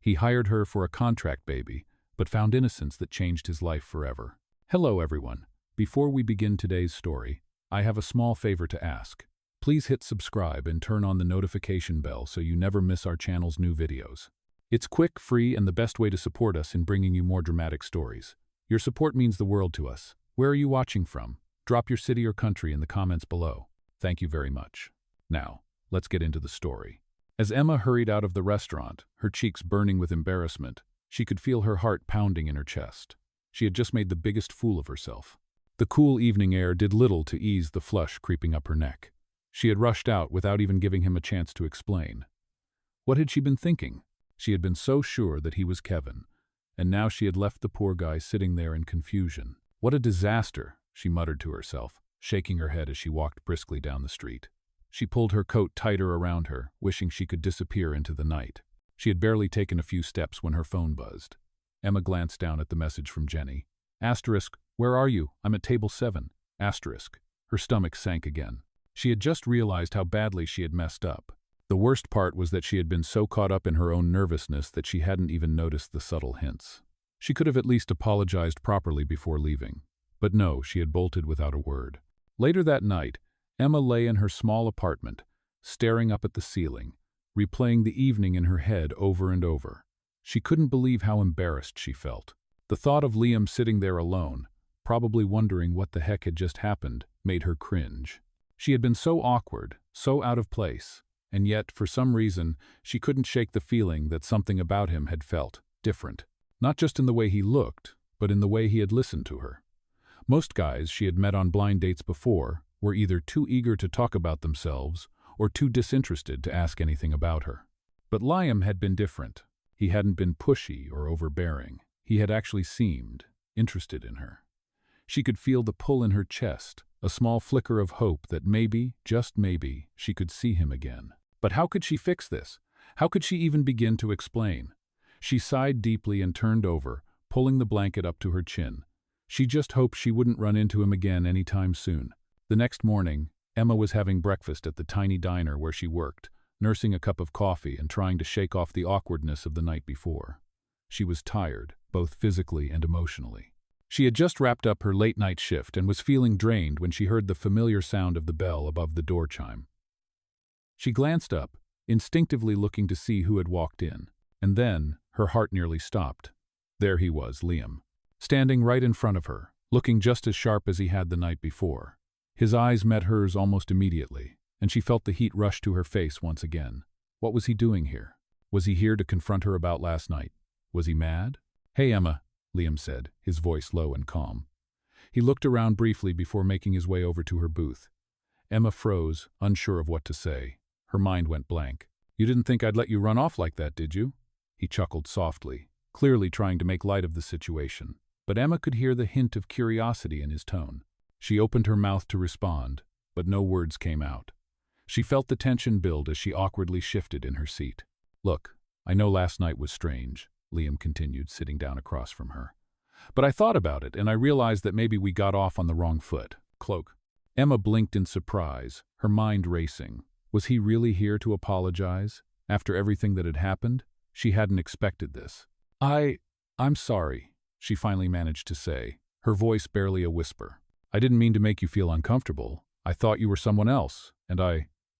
He hired her for a contract baby, but found innocence that changed his life forever. Hello everyone. Before we begin today's story, I have a small favor to ask. Please hit subscribe and turn on the notification bell so you never miss our channel's new videos. It's quick, free, and the best way to support us in bringing you more dramatic stories. Your support means the world to us. Where are you watching from? Drop your city or country in the comments below. Thank you very much. Now, let's get into the story. As Emma hurried out of the restaurant, her cheeks burning with embarrassment, she could feel her heart pounding in her chest. She had just made the biggest fool of herself. The cool evening air did little to ease the flush creeping up her neck. She had rushed out without even giving him a chance to explain. What had she been thinking? She had been so sure that he was Kevin, and now she had left the poor guy sitting there in confusion. What a disaster, she muttered to herself, shaking her head as she walked briskly down the street. She pulled her coat tighter around her, wishing she could disappear into the night. She had barely taken a few steps when her phone buzzed. Emma glanced down at the message from Jenny. Asterisk, where are you? I'm at table 7. Asterisk. Her stomach sank again. She had just realized how badly she had messed up. The worst part was that she had been so caught up in her own nervousness that she hadn't even noticed the subtle hints. She could have at least apologized properly before leaving. But no, she had bolted without a word. Later that night, Emma lay in her small apartment, staring up at the ceiling, replaying the evening in her head over and over. She couldn't believe how embarrassed she felt. The thought of Liam sitting there alone, probably wondering what the heck had just happened, made her cringe. She had been so awkward, so out of place, and yet, for some reason, she couldn't shake the feeling that something about him had felt different. Not just in the way he looked, but in the way he had listened to her. Most guys she had met on blind dates before were either too eager to talk about themselves or too disinterested to ask anything about her. But Liam had been different. He hadn't been pushy or overbearing. He had actually seemed interested in her. She could feel the pull in her chest, a small flicker of hope that maybe, just maybe, she could see him again. But how could she fix this? How could she even begin to explain? She sighed deeply and turned over, pulling the blanket up to her chin. She just hoped she wouldn't run into him again any time soon. The next morning, Emma was having breakfast at the tiny diner where she worked, nursing a cup of coffee and trying to shake off the awkwardness of the night before. She was tired, both physically and emotionally. She had just wrapped up her late-night shift and was feeling drained when she heard the familiar sound of the bell above the door chime. She glanced up, instinctively looking to see who had walked in, and then her heart nearly stopped. There he was, Liam, standing right in front of her, looking just as sharp as he had the night before. His eyes met hers almost immediately, and she felt the heat rush to her face once again. What was he doing here? Was he here to confront her about last night? Was he mad? "Hey, Emma," Liam said, his voice low and calm. He looked around briefly before making his way over to her booth. Emma froze, unsure of what to say. Her mind went blank. "You didn't think I'd let you run off like that, did you?" He chuckled softly, clearly trying to make light of the situation. But Emma could hear the hint of curiosity in his tone. She opened her mouth to respond, but no words came out. She felt the tension build as she awkwardly shifted in her seat. "Look, I know last night was strange," Liam continued, sitting down across from her. "But I thought about it, and I realized that maybe we got off on the wrong foot." Cloak. Emma blinked in surprise, her mind racing. Was he really here to apologize? After everything that had happened? She hadn't expected this. I'm sorry," she finally managed to say, her voice barely a whisper. "I didn't mean to make you feel uncomfortable. I thought you were someone else, and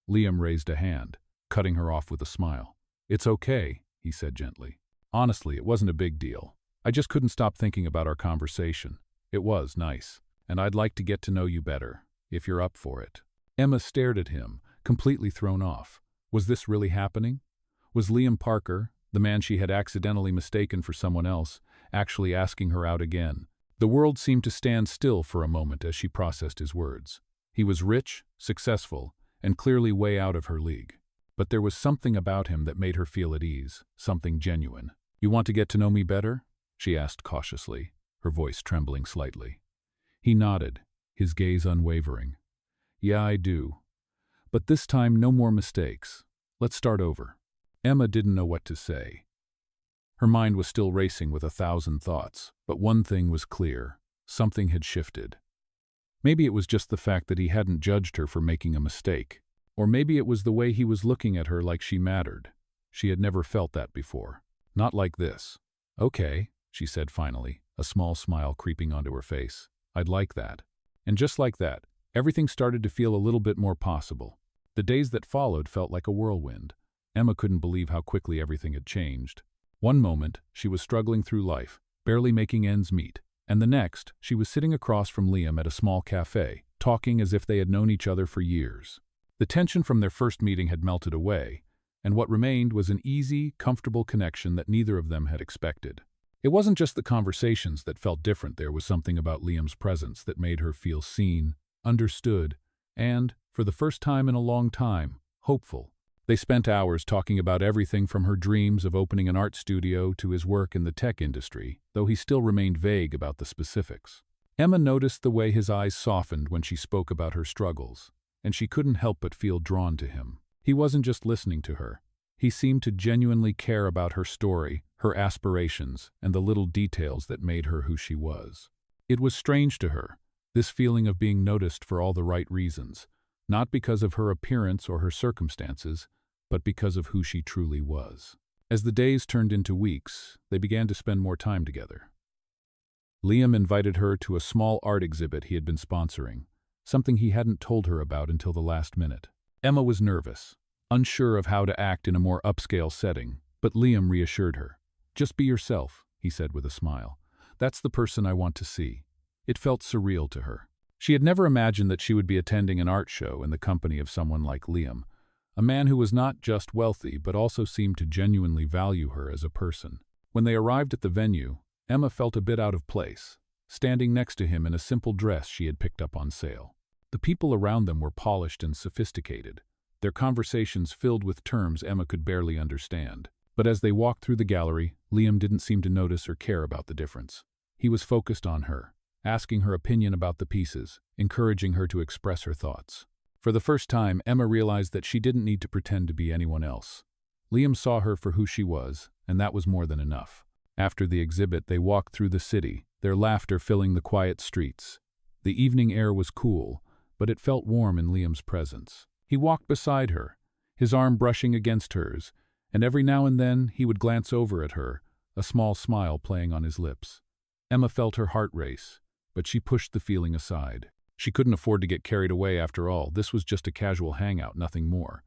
Liam raised a hand, cutting her off with a smile. "It's okay," he said gently. "Honestly, it wasn't a big deal. I just couldn't stop thinking about our conversation. It was nice, and I'd like to get to know you better, if you're up for it." Emma stared at him, completely thrown off. Was this really happening? Was Liam Parker, the man she had accidentally mistaken for someone else, actually asking her out again? The world seemed to stand still for a moment as she processed his words. He was rich, successful, and clearly way out of her league. But there was something about him that made her feel at ease, something genuine. "You want to get to know me better?" she asked cautiously, her voice trembling slightly. He nodded, his gaze unwavering. "Yeah, I do. But this time no more mistakes. Let's start over." Emma didn't know what to say. Her mind was still racing with 1,000 thoughts, but one thing was clear. Something had shifted. Maybe it was just the fact that he hadn't judged her for making a mistake. Or maybe it was the way he was looking at her like she mattered. She had never felt that before. Not like this. Okay, she said finally, a small smile creeping onto her face. I'd like that. And just like that, everything started to feel a little bit more possible. The days that followed felt like a whirlwind. Emma couldn't believe how quickly everything had changed. One moment, she was struggling through life, barely making ends meet, and the next, she was sitting across from Liam at a small cafe, talking as if they had known each other for years. The tension from their first meeting had melted away, and what remained was an easy, comfortable connection that neither of them had expected. It wasn't just the conversations that felt different. There was something about Liam's presence that made her feel seen, understood, and, for the first time in a long time, hopeful. They spent hours talking about everything from her dreams of opening an art studio to his work in the tech industry, though he still remained vague about the specifics. Emma noticed the way his eyes softened when she spoke about her struggles, and she couldn't help but feel drawn to him. He wasn't just listening to her. He seemed to genuinely care about her story, her aspirations, and the little details that made her who she was. It was strange to her, this feeling of being noticed for all the right reasons, not because of her appearance or her circumstances, but because of who she truly was. As the days turned into weeks, they began to spend more time together. Liam invited her to a small art exhibit he had been sponsoring, something he hadn't told her about until the last minute. Emma was nervous, unsure of how to act in a more upscale setting, but Liam reassured her. "Just be yourself," he said with a smile. "That's the person I want to see." It felt surreal to her. She had never imagined that she would be attending an art show in the company of someone like Liam, a man who was not just wealthy but also seemed to genuinely value her as a person. When they arrived at the venue, Emma felt a bit out of place, standing next to him in a simple dress she had picked up on sale. The people around them were polished and sophisticated, their conversations filled with terms Emma could barely understand. But as they walked through the gallery, Liam didn't seem to notice or care about the difference. He was focused on her, asking her opinion about the pieces, encouraging her to express her thoughts. For the first time, Emma realized that she didn't need to pretend to be anyone else. Liam saw her for who she was, and that was more than enough. After the exhibit, they walked through the city, their laughter filling the quiet streets. The evening air was cool, but it felt warm in Liam's presence. He walked beside her, his arm brushing against hers, and every now and then he would glance over at her, a small smile playing on his lips. Emma felt her heart race, but she pushed the feeling aside. She couldn't afford to get carried away after all. This was just a casual hangout, nothing more.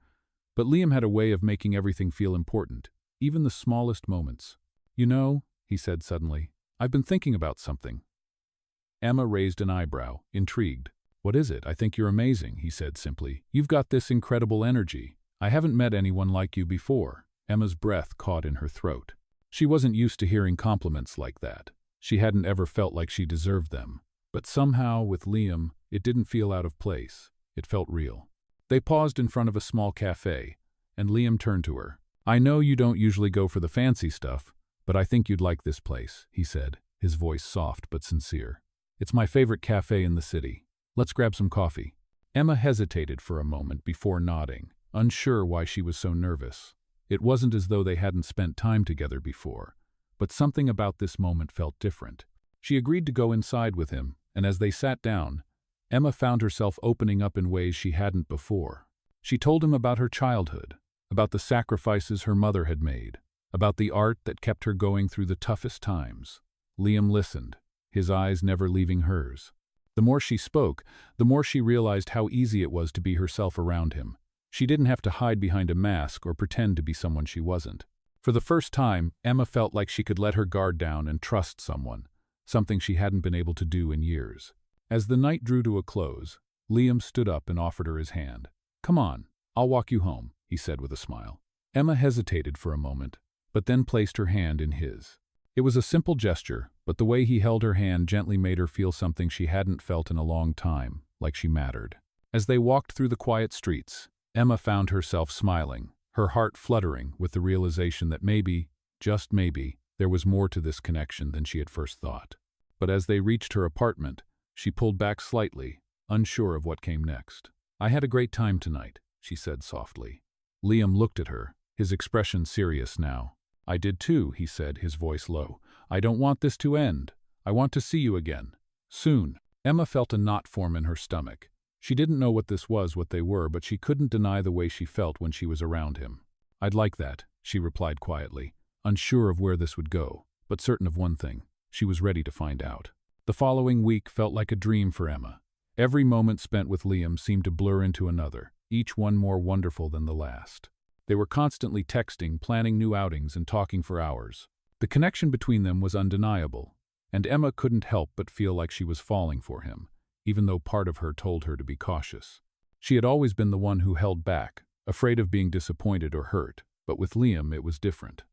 But Liam had a way of making everything feel important, even the smallest moments. "You know," he said suddenly, "I've been thinking about something." Emma raised an eyebrow, intrigued. "What is it? I think you're amazing," he said simply. "You've got this incredible energy. I haven't met anyone like you before." Emma's breath caught in her throat. She wasn't used to hearing compliments like that. She hadn't ever felt like she deserved them. But somehow, with Liam, it didn't feel out of place. It felt real. They paused in front of a small cafe, and Liam turned to her. "I know you don't usually go for the fancy stuff, but I think you'd like this place," he said, his voice soft but sincere. "It's my favorite cafe in the city. Let's grab some coffee." Emma hesitated for a moment before nodding, unsure why she was so nervous. It wasn't as though they hadn't spent time together before, but something about this moment felt different. She agreed to go inside with him, and as they sat down, Emma found herself opening up in ways she hadn't before. She told him about her childhood, about the sacrifices her mother had made, about the art that kept her going through the toughest times. Liam listened, his eyes never leaving hers. The more she spoke, the more she realized how easy it was to be herself around him. She didn't have to hide behind a mask or pretend to be someone she wasn't. For the first time, Emma felt like she could let her guard down and trust someone, something she hadn't been able to do in years. As the night drew to a close, Liam stood up and offered her his hand. "Come on, I'll walk you home," he said with a smile. Emma hesitated for a moment, but then placed her hand in his. It was a simple gesture, but the way he held her hand gently made her feel something she hadn't felt in a long time, like she mattered. As they walked through the quiet streets, Emma found herself smiling, her heart fluttering with the realization that maybe, just maybe, there was more to this connection than she had first thought. But as they reached her apartment, she pulled back slightly, unsure of what came next. "I had a great time tonight," she said softly. Liam looked at her, his expression serious now. "I did too," he said, his voice low. "I don't want this to end. I want to see you again. Soon." Emma felt a knot form in her stomach. She didn't know what this was, what they were, but she couldn't deny the way she felt when she was around him. "I'd like that," she replied quietly. unsure of where this would go, but certain of one thing: she was ready to find out. The following week felt like a dream for Emma. Every moment spent with Liam seemed to blur into another, each one more wonderful than the last. They were constantly texting, planning new outings, and talking for hours. The connection between them was undeniable, and Emma couldn't help but feel like she was falling for him, even though part of her told her to be cautious. She had always been the one who held back, afraid of being disappointed or hurt, but with Liam it was different.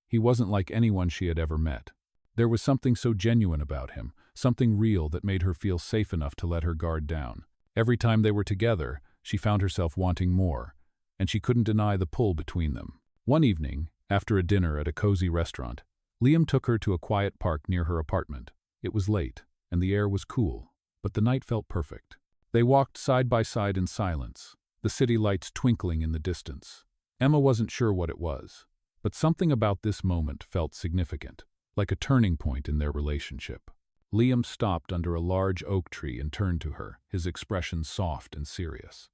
He wasn't like anyone she had ever met. There was something so genuine about him, something real that made her feel safe enough to let her guard down. Every time they were together, she found herself wanting more, and she couldn't deny the pull between them. One evening, after a dinner at a cozy restaurant, Liam took her to a quiet park near her apartment. It was late, and the air was cool, but the night felt perfect. They walked side by side in silence, the city lights twinkling in the distance. Emma wasn't sure what it was, but something about this moment felt significant, like a turning point in their relationship. Liam stopped under a large oak tree and turned to her, his expression soft and serious.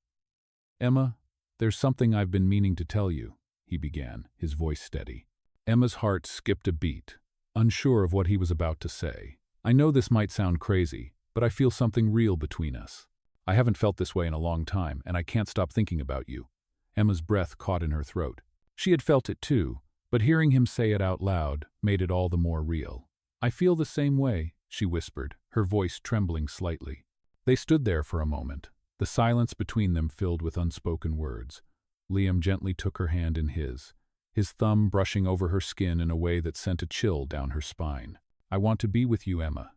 "Emma, there's something I've been meaning to tell you," he began, his voice steady. Emma's heart skipped a beat, unsure of what he was about to say. "I know this might sound crazy, but I feel something real between us. I haven't felt this way in a long time, and I can't stop thinking about you." Emma's breath caught in her throat. She had felt it too, but hearing him say it out loud made it all the more real. "I feel the same way," she whispered, her voice trembling slightly. They stood there for a moment, the silence between them filled with unspoken words. Liam gently took her hand in his thumb brushing over her skin in a way that sent a chill down her spine. "I want to be with you, Emma.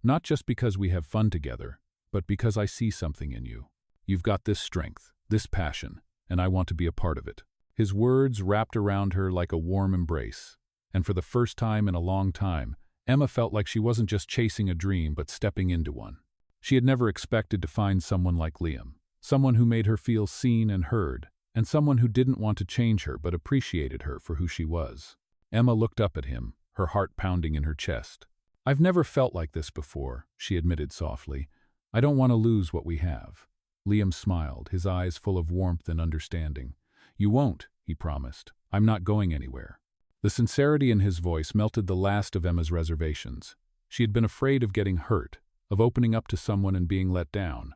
Not just because we have fun together, but because I see something in you. You've got this strength, this passion, and I want to be a part of it." His words wrapped around her like a warm embrace, and for the first time in a long time, Emma felt like she wasn't just chasing a dream but stepping into one. She had never expected to find someone like Liam, someone who made her feel seen and heard, and someone who didn't want to change her but appreciated her for who she was. Emma looked up at him, her heart pounding in her chest. "I've never felt like this before," she admitted softly. "I don't want to lose what we have." Liam smiled, his eyes full of warmth and understanding. "You won't," he promised. "I'm not going anywhere." The sincerity in his voice melted the last of Emma's reservations. She had been afraid of getting hurt, of opening up to someone and being let down.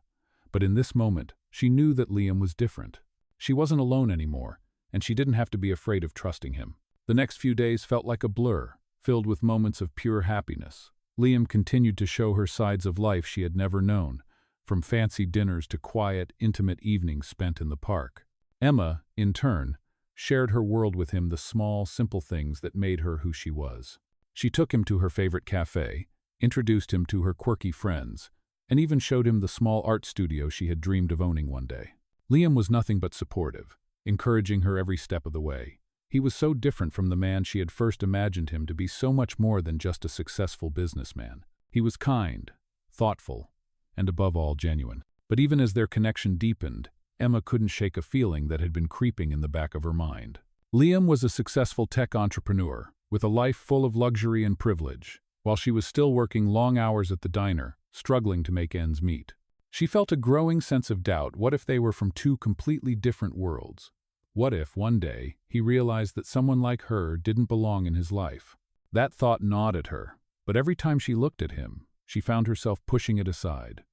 But in this moment, she knew that Liam was different. She wasn't alone anymore, and she didn't have to be afraid of trusting him. The next few days felt like a blur, filled with moments of pure happiness. Liam continued to show her sides of life she had never known, from fancy dinners to quiet, intimate evenings spent in the park. Emma, in turn, shared her world with him, the small, simple things that made her who she was. She took him to her favorite cafe, introduced him to her quirky friends, and even showed him the small art studio she had dreamed of owning one day. Liam was nothing but supportive, encouraging her every step of the way. He was so different from the man she had first imagined him to be, so much more than just a successful businessman. He was kind, thoughtful, and above all genuine. But even as their connection deepened, Emma couldn't shake a feeling that had been creeping in the back of her mind. Liam was a successful tech entrepreneur, with a life full of luxury and privilege, while she was still working long hours at the diner, struggling to make ends meet. She felt a growing sense of doubt. What if they were from two completely different worlds? What if, one day, he realized that someone like her didn't belong in his life? That thought gnawed at her, but every time she looked at him, she found herself pushing it aside.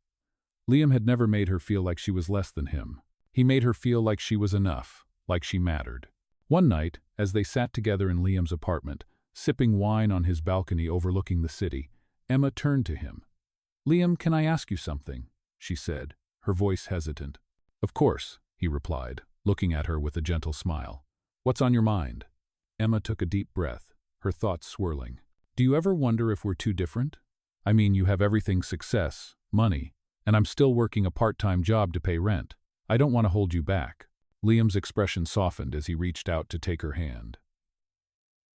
Liam had never made her feel like she was less than him. He made her feel like she was enough, like she mattered. One night, as they sat together in Liam's apartment, sipping wine on his balcony overlooking the city, Emma turned to him. "Liam, can I ask you something?" she said, her voice hesitant. "Of course," he replied, looking at her with a gentle smile. "What's on your mind?" Emma took a deep breath, her thoughts swirling. "Do you ever wonder if we're too different? I mean, you have everything: success, money, and I'm still working a part-time job to pay rent. I don't want to hold you back." Liam's expression softened as he reached out to take her hand.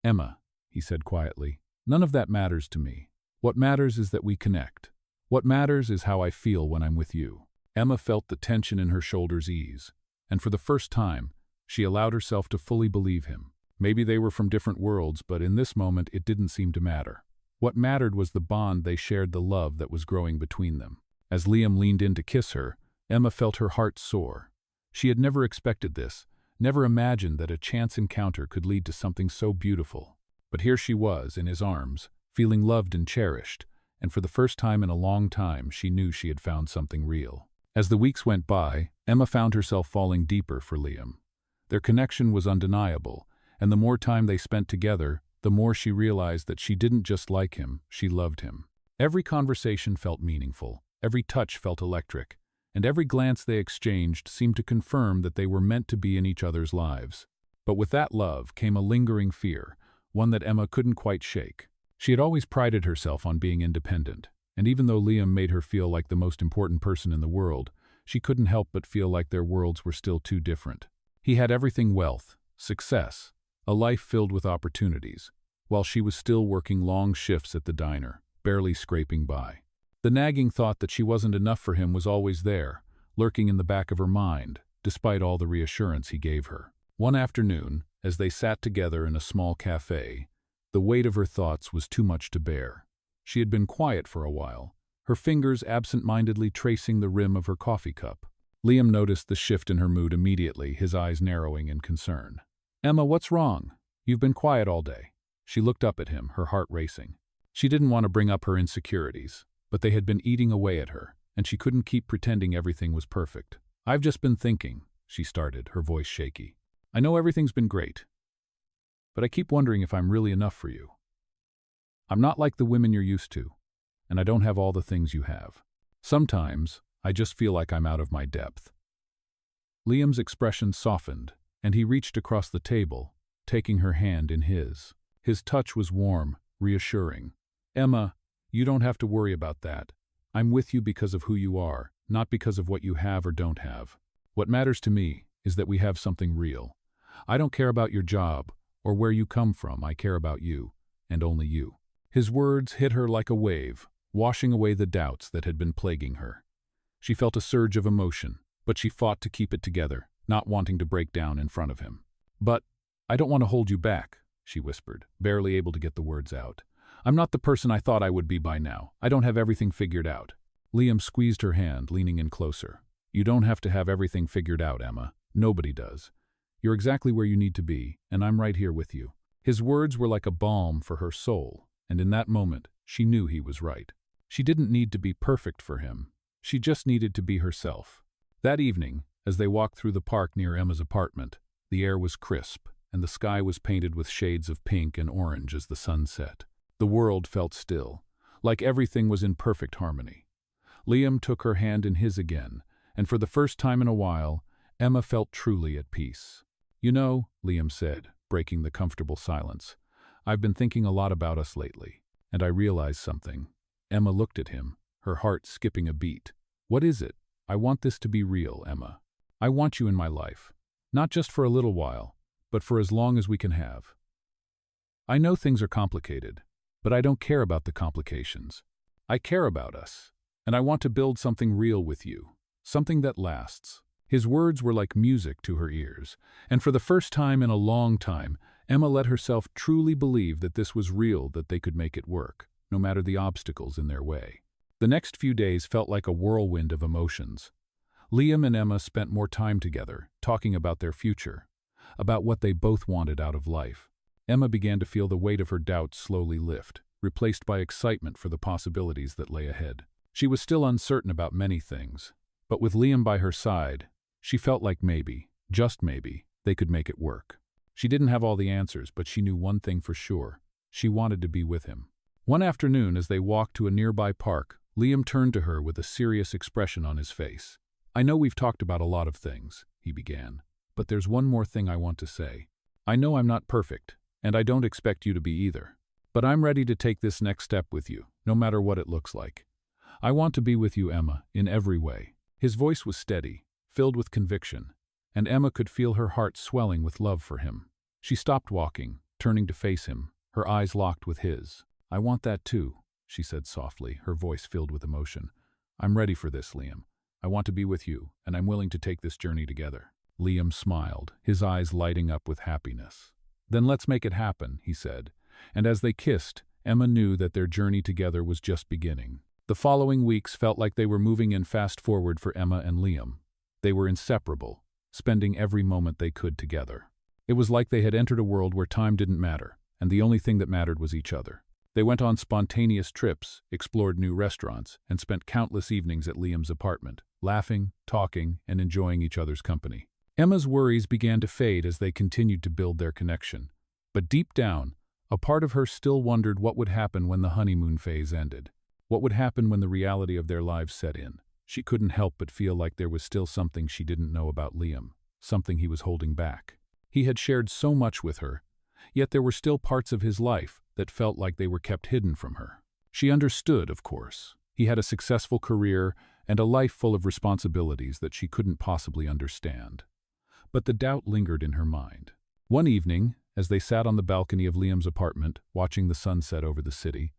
"Emma," he said quietly, "none of that matters to me. What matters is that we connect. What matters is how I feel when I'm with you." Emma felt the tension in her shoulders ease, and for the first time, she allowed herself to fully believe him. Maybe they were from different worlds, but in this moment it didn't seem to matter. What mattered was the bond they shared, the love that was growing between them. As Liam leaned in to kiss her, Emma felt her heart soar. She had never expected this, never imagined that a chance encounter could lead to something so beautiful. But here she was, in his arms, feeling loved and cherished, and for the first time in a long time she knew she had found something real. As the weeks went by, Emma found herself falling deeper for Liam. Their connection was undeniable, and the more time they spent together, the more she realized that she didn't just like him, she loved him. Every conversation felt meaningful, every touch felt electric, and every glance they exchanged seemed to confirm that they were meant to be in each other's lives. But with that love came a lingering fear, one that Emma couldn't quite shake. She had always prided herself on being independent, and even though Liam made her feel like the most important person in the world, she couldn't help but feel like their worlds were still too different. He had everything: wealth, success, a life filled with opportunities, while she was still working long shifts at the diner, barely scraping by. The nagging thought that she wasn't enough for him was always there, lurking in the back of her mind, despite all the reassurance he gave her. One afternoon, as they sat together in a small cafe, the weight of her thoughts was too much to bear. She had been quiet for a while, her fingers absent-mindedly tracing the rim of her coffee cup. Liam noticed the shift in her mood immediately, his eyes narrowing in concern. "Emma, what's wrong? You've been quiet all day." She looked up at him, her heart racing. She didn't want to bring up her insecurities, but they had been eating away at her, and she couldn't keep pretending everything was perfect. "I've just been thinking," she started, her voice shaky. "I know everything's been great, but I keep wondering if I'm really enough for you. I'm not like the women you're used to, and I don't have all the things you have. Sometimes, I just feel like I'm out of my depth." Liam's expression softened, and he reached across the table, taking her hand in his. His touch was warm, reassuring. "Emma, you don't have to worry about that. I'm with you because of who you are, not because of what you have or don't have. What matters to me is that we have something real. I don't care about your job or where you come from. I care about you, and only you." His words hit her like a wave, washing away the doubts that had been plaguing her. She felt a surge of emotion, but she fought to keep it together, not wanting to break down in front of him. "But I don't want to hold you back," she whispered, barely able to get the words out. "I'm not the person I thought I would be by now. I don't have everything figured out." Liam squeezed her hand, leaning in closer. "You don't have to have everything figured out, Emma. Nobody does. You're exactly where you need to be, and I'm right here with you." His words were like a balm for her soul, and in that moment, she knew he was right. She didn't need to be perfect for him. She just needed to be herself. That evening, as they walked through the park near Emma's apartment, the air was crisp, and the sky was painted with shades of pink and orange as the sun set. The world felt still, like everything was in perfect harmony. Liam took her hand in his again, and for the first time in a while, Emma felt truly at peace. "You know," Liam said, breaking the comfortable silence, "I've been thinking a lot about us lately, and I realized something." Emma looked at him, her heart skipping a beat. "What is it?" "I want this to be real, Emma. I want you in my life, not just for a little while, but for as long as we can have. I know things are complicated, but I don't care about the complications. I care about us, and I want to build something real with you, something that lasts." His words were like music to her ears, and for the first time in a long time, Emma let herself truly believe that this was real, that they could make it work, no matter the obstacles in their way. The next few days felt like a whirlwind of emotions. Liam and Emma spent more time together, talking about their future, about what they both wanted out of life. Emma began to feel the weight of her doubts slowly lift, replaced by excitement for the possibilities that lay ahead. She was still uncertain about many things, but with Liam by her side, she felt like maybe, just maybe, they could make it work. She didn't have all the answers, but she knew one thing for sure. She wanted to be with him. One afternoon, as they walked to a nearby park, Liam turned to her with a serious expression on his face. "I know we've talked about a lot of things," he began, "but there's one more thing I want to say. I know I'm not perfect, and I don't expect you to be either. But I'm ready to take this next step with you, no matter what it looks like. I want to be with you, Emma, in every way." His voice was steady, filled with conviction, and Emma could feel her heart swelling with love for him. She stopped walking, turning to face him, her eyes locked with his. "I want that too," she said softly, her voice filled with emotion. "I'm ready for this, Liam. I want to be with you, and I'm willing to take this journey together." Liam smiled, his eyes lighting up with happiness. "Then let's make it happen," he said, and as they kissed, Emma knew that their journey together was just beginning. The following weeks felt like they were moving in fast forward for Emma and Liam. They were inseparable, spending every moment they could together. It was like they had entered a world where time didn't matter, and the only thing that mattered was each other. They went on spontaneous trips, explored new restaurants, and spent countless evenings at Liam's apartment, laughing, talking, and enjoying each other's company. Emma's worries began to fade as they continued to build their connection. But deep down, a part of her still wondered what would happen when the honeymoon phase ended. What would happen when the reality of their lives set in? She couldn't help but feel like there was still something she didn't know about Liam, something he was holding back. He had shared so much with her, yet there were still parts of his life that felt like they were kept hidden from her. She understood, of course. He had a successful career and a life full of responsibilities that she couldn't possibly understand. But the doubt lingered in her mind. One evening, as they sat on the balcony of Liam's apartment, watching the sunset over the city,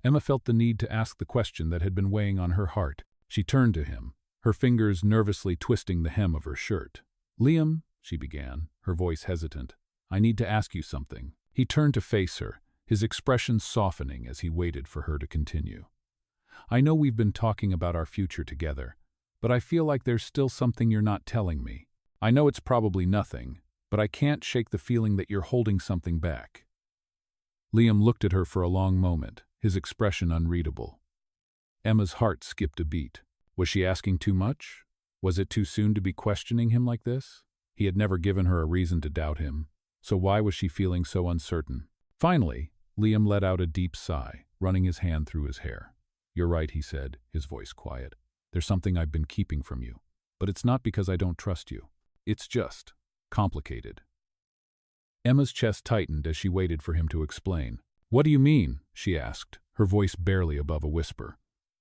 Emma felt the need to ask the question that had been weighing on her heart. She turned to him, her fingers nervously twisting the hem of her shirt. "Liam," she began, her voice hesitant, "I need to ask you something." He turned to face her, his expression softening as he waited for her to continue. "I know we've been talking about our future together, but I feel like there's still something you're not telling me. I know it's probably nothing, but I can't shake the feeling that you're holding something back." Liam looked at her for a long moment, his expression unreadable. Emma's heart skipped a beat. Was she asking too much? Was it too soon to be questioning him like this? He had never given her a reason to doubt him, so why was she feeling so uncertain? Finally, Liam let out a deep sigh, running his hand through his hair. "You're right," he said, his voice quiet. "There's something I've been keeping from you. But it's not because I don't trust you. It's just complicated." Emma's chest tightened as she waited for him to explain. "What do you mean?" she asked, her voice barely above a whisper.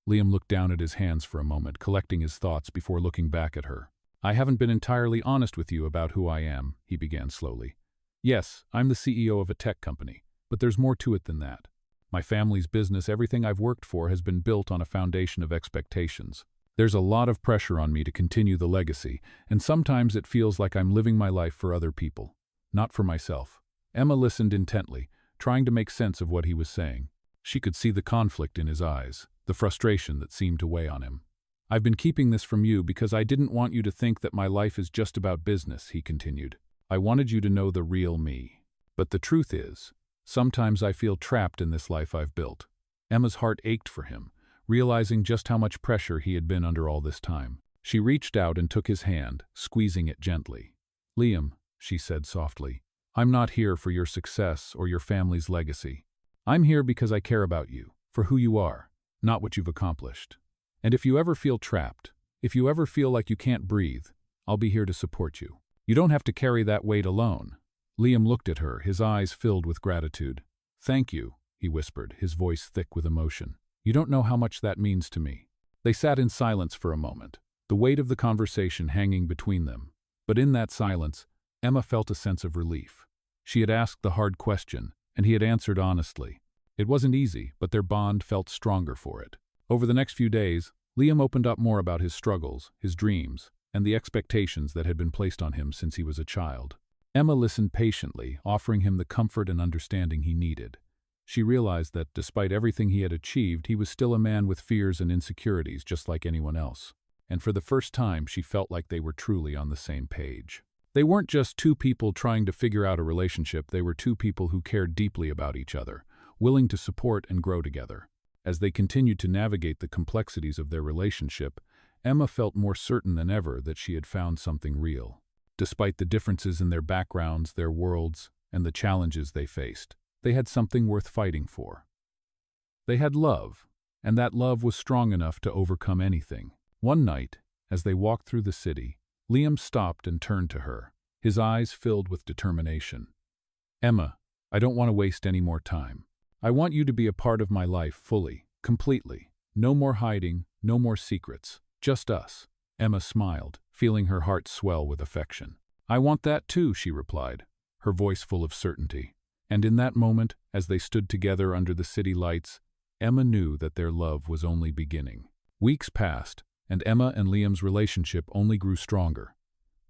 Liam looked down at his hands for a moment, collecting his thoughts before looking back at her. "I haven't been entirely honest with you about who I am," he began slowly. "Yes, I'm the CEO of a tech company, but there's more to it than that. My family's business, everything I've worked for, has been built on a foundation of expectations. There's a lot of pressure on me to continue the legacy, and sometimes it feels like I'm living my life for other people, not for myself." Emma listened intently, trying to make sense of what he was saying. She could see the conflict in his eyes, the frustration that seemed to weigh on him. "I've been keeping this from you because I didn't want you to think that my life is just about business," he continued. "I wanted you to know the real me. But the truth is, sometimes I feel trapped in this life I've built." Emma's heart ached for him, realizing just how much pressure he had been under all this time. She reached out and took his hand, squeezing it gently. "Liam," she said softly, "I'm not here for your success or your family's legacy. I'm here because I care about you, for who you are, not what you've accomplished. And if you ever feel trapped, if you ever feel like you can't breathe, I'll be here to support you. You don't have to carry that weight alone." Liam looked at her, his eyes filled with gratitude. "Thank you," he whispered, his voice thick with emotion. "You don't know how much that means to me." They sat in silence for a moment, the weight of the conversation hanging between them. But in that silence, Emma felt a sense of relief. She had asked the hard question, and he had answered honestly. It wasn't easy, but their bond felt stronger for it. Over the next few days, Liam opened up more about his struggles, his dreams, and the expectations that had been placed on him since he was a child. Emma listened patiently, offering him the comfort and understanding he needed. She realized that, despite everything he had achieved, he was still a man with fears and insecurities just like anyone else. And for the first time, she felt like they were truly on the same page. They weren't just two people trying to figure out a relationship, they were two people who cared deeply about each other, willing to support and grow together. As they continued to navigate the complexities of their relationship, Emma felt more certain than ever that she had found something real. Despite the differences in their backgrounds, their worlds, and the challenges they faced, they had something worth fighting for. They had love, and that love was strong enough to overcome anything. One night, as they walked through the city, Liam stopped and turned to her, his eyes filled with determination. "Emma, I don't want to waste any more time. I want you to be a part of my life fully, completely. No more hiding, no more secrets, just us." Emma smiled, feeling her heart swell with affection. "I want that too," she replied, her voice full of certainty. And in that moment, as they stood together under the city lights, Emma knew that their love was only beginning. Weeks passed, and Emma and Liam's relationship only grew stronger.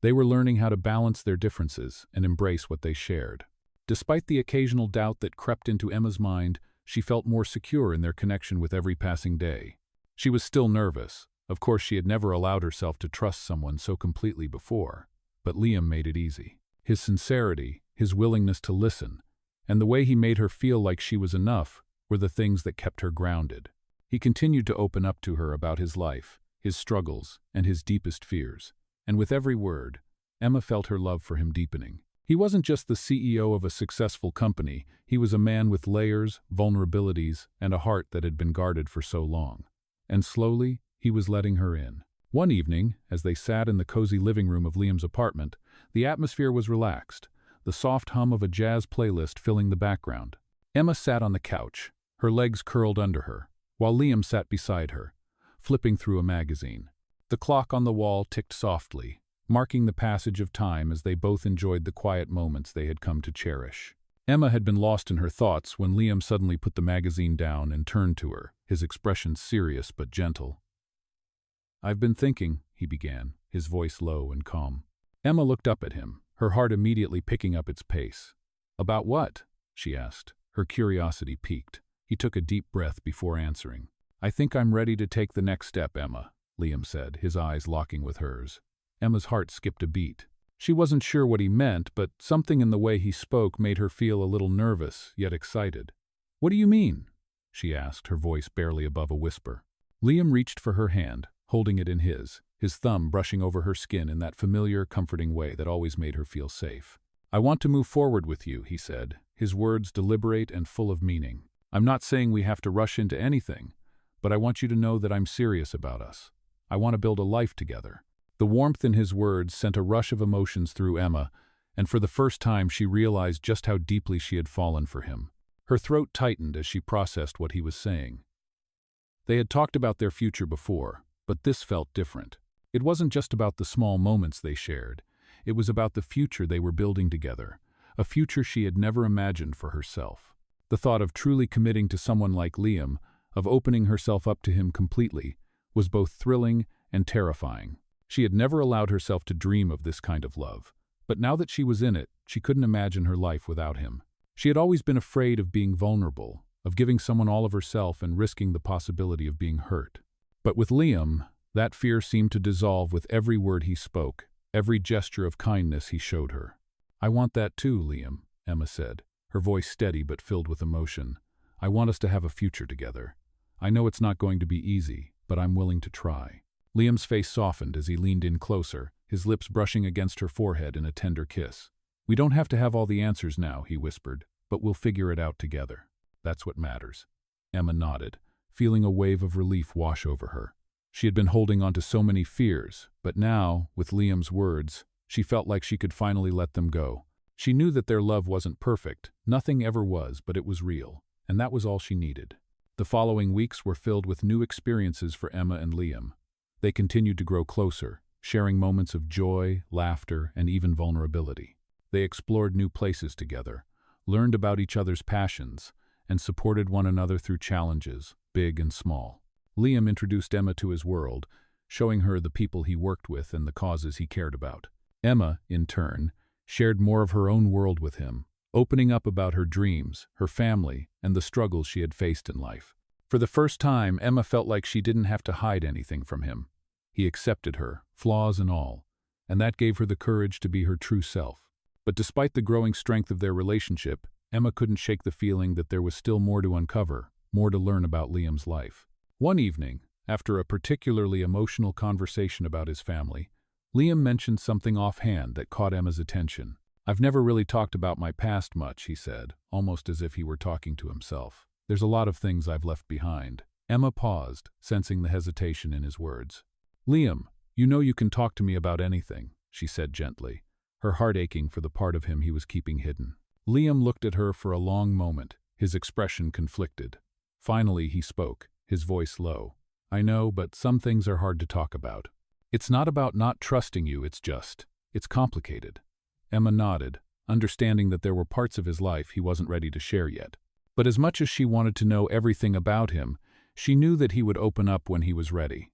They were learning how to balance their differences and embrace what they shared. Despite the occasional doubt that crept into Emma's mind, she felt more secure in their connection with every passing day. She was still nervous. Of course, she had never allowed herself to trust someone so completely before. But Liam made it easy. His sincerity, his willingness to listen, and the way he made her feel like she was enough were the things that kept her grounded. He continued to open up to her about his life, his struggles, and his deepest fears. And with every word, Emma felt her love for him deepening. He wasn't just the CEO of a successful company, he was a man with layers, vulnerabilities, and a heart that had been guarded for so long. And slowly, he was letting her in. One evening, as they sat in the cozy living room of Liam's apartment, the atmosphere was relaxed, the soft hum of a jazz playlist filling the background. Emma sat on the couch, her legs curled under her, while Liam sat beside her, flipping through a magazine. The clock on the wall ticked softly, marking the passage of time as they both enjoyed the quiet moments they had come to cherish. Emma had been lost in her thoughts when Liam suddenly put the magazine down and turned to her, his expression serious but gentle. "I've been thinking," he began, his voice low and calm. Emma looked up at him, her heart immediately picking up its pace. "About what?" she asked, her curiosity piqued. He took a deep breath before answering. "I think I'm ready to take the next step, Emma," Liam said, his eyes locking with hers. Emma's heart skipped a beat. She wasn't sure what he meant, but something in the way he spoke made her feel a little nervous, yet excited. "What do you mean?" she asked, her voice barely above a whisper. Liam reached for her hand, holding it in his thumb brushing over her skin in that familiar, comforting way that always made her feel safe. "I want to move forward with you," he said, his words deliberate and full of meaning. "I'm not saying we have to rush into anything, but I want you to know that I'm serious about us. I want to build a life together." The warmth in his words sent a rush of emotions through Emma, and for the first time she realized just how deeply she had fallen for him. Her throat tightened as she processed what he was saying. They had talked about their future before, but this felt different. It wasn't just about the small moments they shared. It was about the future they were building together, a future she had never imagined for herself. The thought of truly committing to someone like Liam, of opening herself up to him completely, was both thrilling and terrifying. She had never allowed herself to dream of this kind of love, but now that she was in it, she couldn't imagine her life without him. She had always been afraid of being vulnerable, of giving someone all of herself and risking the possibility of being hurt. But with Liam, that fear seemed to dissolve with every word he spoke, every gesture of kindness he showed her. "I want that too, Liam," Emma said, her voice steady but filled with emotion. "I want us to have a future together. I know it's not going to be easy, but I'm willing to try." Liam's face softened as he leaned in closer, his lips brushing against her forehead in a tender kiss. "We don't have to have all the answers now," he whispered, "but we'll figure it out together. That's what matters." Emma nodded, feeling a wave of relief wash over her. She had been holding on to so many fears, but now, with Liam's words, she felt like she could finally let them go. She knew that their love wasn't perfect, nothing ever was, but it was real, and that was all she needed. The following weeks were filled with new experiences for Emma and Liam. They continued to grow closer, sharing moments of joy, laughter, and even vulnerability. They explored new places together, learned about each other's passions, and supported one another through challenges, big and small. Liam introduced Emma to his world, showing her the people he worked with and the causes he cared about. Emma, in turn, shared more of her own world with him, opening up about her dreams, her family, and the struggles she had faced in life. For the first time, Emma felt like she didn't have to hide anything from him. He accepted her, flaws and all, and that gave her the courage to be her true self. But despite the growing strength of their relationship, Emma couldn't shake the feeling that there was still more to uncover, more to learn about Liam's life. One evening, after a particularly emotional conversation about his family, Liam mentioned something offhand that caught Emma's attention. "I've never really talked about my past much," he said, almost as if he were talking to himself. "There's a lot of things I've left behind." Emma paused, sensing the hesitation in his words. "Liam, you know you can talk to me about anything," she said gently, her heart aching for the part of him he was keeping hidden. Liam looked at her for a long moment, his expression conflicted. Finally he spoke, his voice low. "I know, but some things are hard to talk about. It's not about not trusting you, it's complicated." Emma nodded, understanding that there were parts of his life he wasn't ready to share yet. But as much as she wanted to know everything about him, she knew that he would open up when he was ready.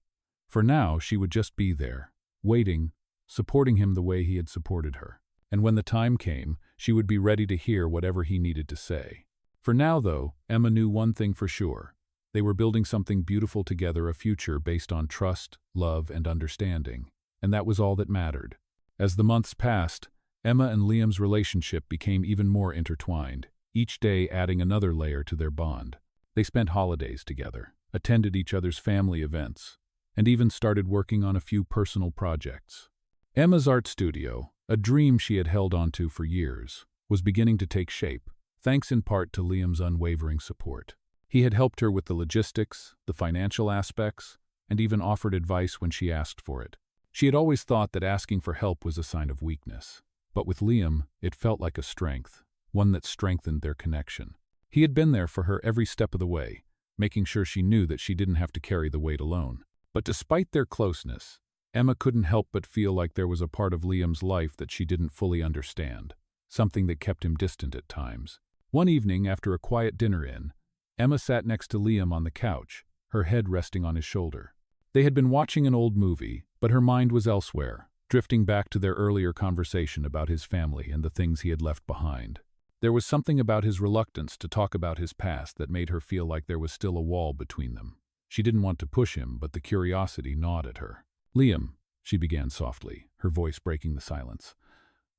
For now, she would just be there, waiting, supporting him the way he had supported her. And when the time came, she would be ready to hear whatever he needed to say. For now, though, Emma knew one thing for sure. They were building something beautiful together, a future based on trust, love, and understanding. And that was all that mattered. As the months passed, Emma and Liam's relationship became even more intertwined. each day adding another layer to their bond. They spent holidays together, attended each other's family events, and even started working on a few personal projects. Emma's art studio, a dream she had held onto for years, was beginning to take shape, thanks in part to Liam's unwavering support. He had helped her with the logistics, the financial aspects, and even offered advice when she asked for it. She had always thought that asking for help was a sign of weakness, but with Liam, it felt like a strength, one that strengthened their connection. He had been there for her every step of the way, making sure she knew that she didn't have to carry the weight alone. But despite their closeness, Emma couldn't help but feel like there was a part of Liam's life that she didn't fully understand, something that kept him distant at times. One evening, after a quiet dinner-in, Emma sat next to Liam on the couch, her head resting on his shoulder. They had been watching an old movie, but her mind was elsewhere, drifting back to their earlier conversation about his family and the things he had left behind. There was something about his reluctance to talk about his past that made her feel like there was still a wall between them. She didn't want to push him, but the curiosity gnawed at her. "Liam," she began softly, her voice breaking the silence.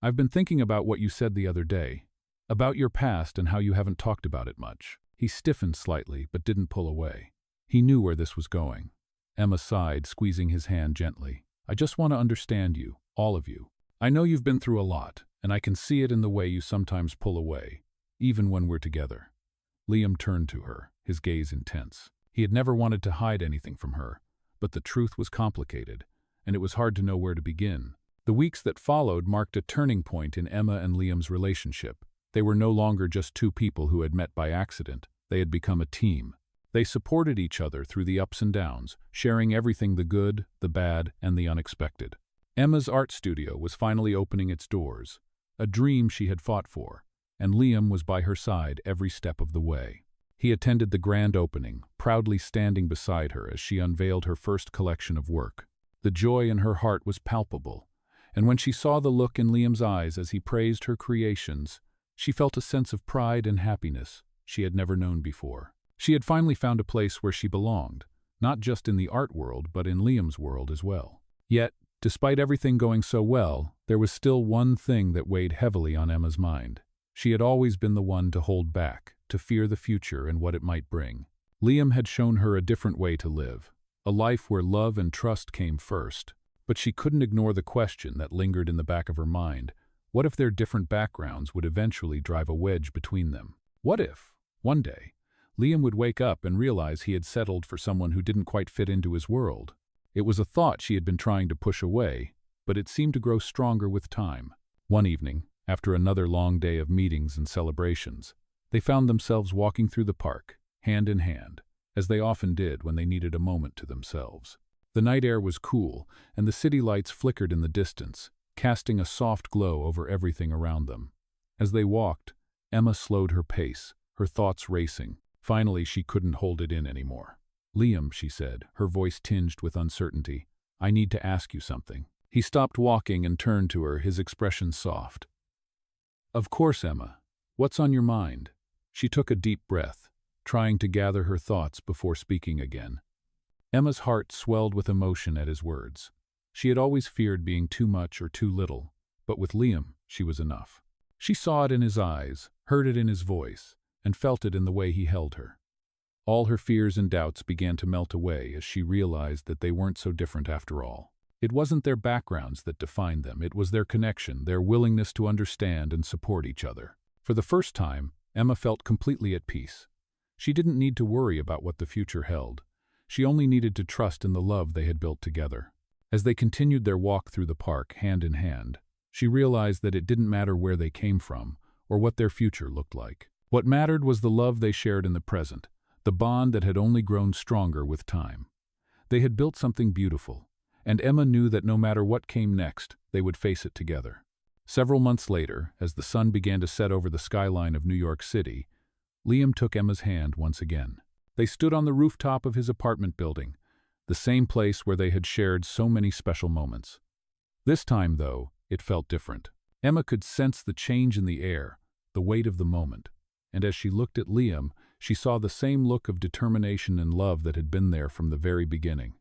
"I've been thinking about what you said the other day, about your past and how you haven't talked about it much." He stiffened slightly, but didn't pull away. He knew where this was going. Emma sighed, squeezing his hand gently. "I just want to understand you, all of you. I know you've been through a lot, and I can see it in the way you sometimes pull away, even when we're together." Liam turned to her, his gaze intense. He had never wanted to hide anything from her, but the truth was complicated, and it was hard to know where to begin. The weeks that followed marked a turning point in Emma and Liam's relationship. They were no longer just two people who had met by accident. They had become a team. They supported each other through the ups and downs, sharing everything: the good, the bad, and the unexpected. Emma's art studio was finally opening its doors, a dream she had fought for, and Liam was by her side every step of the way. He attended the grand opening, proudly standing beside her as she unveiled her first collection of work. The joy in her heart was palpable, and when she saw the look in Liam's eyes as he praised her creations, she felt a sense of pride and happiness she had never known before. She had finally found a place where she belonged, not just in the art world, but in Liam's world as well. Yet, despite everything going so well, there was still one thing that weighed heavily on Emma's mind. She had always been the one to hold back, to fear the future and what it might bring. Liam had shown her a different way to live, a life where love and trust came first. But she couldn't ignore the question that lingered in the back of her mind. What if their different backgrounds would eventually drive a wedge between them? What if, one day, Liam would wake up and realize he had settled for someone who didn't quite fit into his world? It was a thought she had been trying to push away, but it seemed to grow stronger with time. One evening, after another long day of meetings and celebrations, they found themselves walking through the park, hand in hand, as they often did when they needed a moment to themselves. The night air was cool, and the city lights flickered in the distance, casting a soft glow over everything around them. As they walked, Emma slowed her pace, her thoughts racing. Finally, she couldn't hold it in anymore. "Liam," she said, her voice tinged with uncertainty, "I need to ask you something." He stopped walking and turned to her, his expression soft. "Of course, Emma. What's on your mind?" She took a deep breath, trying to gather her thoughts before speaking again. Emma's heart swelled with emotion at his words. She had always feared being too much or too little, but with Liam, she was enough. She saw it in his eyes, heard it in his voice, and felt it in the way he held her. All her fears and doubts began to melt away as she realized that they weren't so different after all. It wasn't their backgrounds that defined them, it was their connection, their willingness to understand and support each other. For the first time, Emma felt completely at peace. She didn't need to worry about what the future held. She only needed to trust in the love they had built together. As they continued their walk through the park, hand in hand, she realized that it didn't matter where they came from or what their future looked like. What mattered was the love they shared in the present, the bond that had only grown stronger with time. They had built something beautiful, and Emma knew that no matter what came next, they would face it together. Several months later, as the sun began to set over the skyline of New York City, Liam took Emma's hand once again. They stood on the rooftop of his apartment building, the same place where they had shared so many special moments. This time, though, it felt different. Emma could sense the change in the air, the weight of the moment, and as she looked at Liam, she saw the same look of determination and love that had been there from the very beginning.